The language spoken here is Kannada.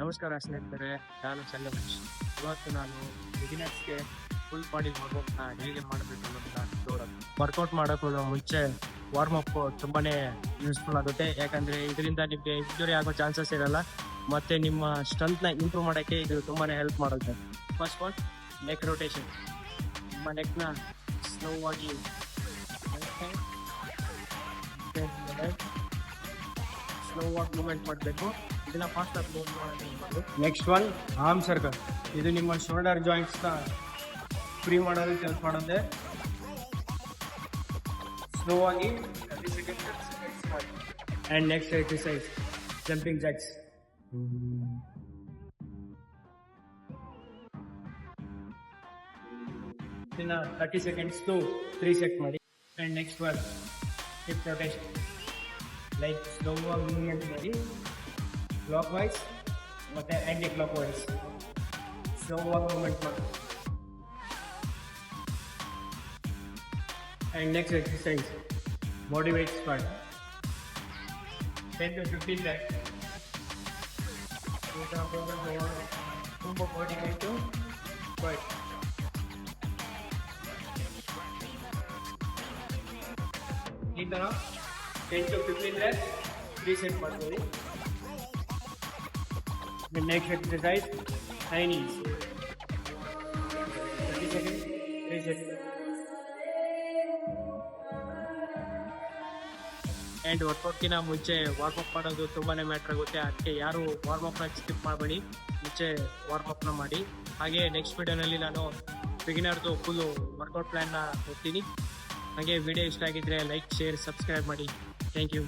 ನಮಸ್ಕಾರ ಸ್ನೇಹಿತರೆ, ನಾನು ಚಂದ್ರಶ್. ಇವತ್ತು ನಾನು ಬಿಗಿನರ್ಸ್ಗೆ ಫುಲ್ ಬಾಡಿ ವರ್ಕೌಟ್ನ ಹೇಗೆ ಮಾಡಬೇಕು ಅನ್ನೋದನ್ನ ನೋಡೋದು. ವರ್ಕೌಟ್ ಮಾಡೋಕ್ಕೂ ಮುಂಚೆ ವಾರ್ಮ್ ಅಪ್ ತುಂಬಾನೇ ಯೂಸ್ಫುಲ್ ಆಗುತ್ತೆ. ಯಾಕಂದ್ರೆ ಇದರಿಂದ ನಿಮಗೆ ಇಂಜುರಿ ಆಗೋ ಚಾನ್ಸಸ್ ಇರಲ್ಲ, ಮತ್ತೆ ನಿಮ್ಮ ಸ್ಟ್ರೆಂತ್ನ ಇಂಪ್ರೂವ್ ಮಾಡೋಕ್ಕೆ ಇದು ತುಂಬಾನೇ ಹೆಲ್ಪ್ ಮಾಡುತ್ತೆ. First one, neck rotation. ನಿಮ್ಮ ನೆಕ್ನ ಸ್ಲೋ ಆಗಿ ಮೂವ್ಮೆಂಟ್ ಮಾಡಬೇಕು. ಇದನ್ನ ಫಾಸ್ಟ್ ಆಗಿ ಮೂವ್ ಮಾಡೋದು. Next one, arm circle. ಇದು ನಿಮ್ಮ ಶೋಲ್ಡರ್ ಜಾಯಿಂಟ್ಸ್ನ ಫ್ರೀ ಮಾಡೋದಕ್ಕೆ ಹೆಲ್ಪ್ ಮಾಡುತ್ತೆ. ಸ್ಲೋ ಆಗಿ 30 ಸೆಕೆಂಡ್ಸ್ ಮಾಡಿ. And next exercise, jumping Jacks. ಇದನ್ನ 30 ಸೆಕೆಂಡ್ಸ್ ಟು 3 ಸೆಟ್ ಮಾಡಿ. And next one, hip rotation. Like slow ಆಗಿ ಮೂವ್ಮೆಂಟ್ ಮಾಡಿ, ಕ್ಲಾಕ್ ವೈಸ್ ಮತ್ತು ಆ್ಯಂಟಿ ಕ್ಲಾಕ್ ವೈಸ್ ಸ್ಲೋ ಆಗಿ ಮೂವ್ಮೆಂಟ್ ಮಾಡಿ. And next exercise, body weight squat. 10 to 15 reps. ತುಂಬ ಬಾಡಿ ವೇಟು ಸ್ಕ್ವಾಟ್. ಈ ಥರ 10 to 15 reps 3 ಸೆಟ್ ಮಾಡ್ತೀವಿ. Next exercise, high knees. 30 second 3 set. And ವರ್ಕೌಟ್ಗಿನ ಮುಂಚೆ ವಾರ್ಮಪ್ ಮಾಡೋದು ತುಂಬಾ ಮ್ಯಾಟ್ರ್ ಆಗುತ್ತೆ. ಅದಕ್ಕೆ ಯಾರು ವಾರ್ಮಪ್ನ ಸ್ಕಿಪ್ ಮಾಡಬೇಡಿ, ಮುಂಚೆ ವಾರ್ಮಪ್ನ ಮಾಡಿ. ಹಾಗೆ ನೆಕ್ಸ್ಟ್ ವಿಡಿಯೋನಲ್ಲಿ ನಾನು ಬಿಗಿನರ್ದು ಫುಲ್ಲು ವರ್ಕೌಟ್ ಪ್ಲ್ಯಾನ್ನ ಕೊಡ್ತೀನಿ. ಹಾಗೆ ವಿಡಿಯೋ ಇಷ್ಟ ಆಗಿದ್ದರೆ ಲೈಕ್, ಶೇರ್, ಸಬ್ಸ್ಕ್ರೈಬ್ ಮಾಡಿ. Thank you.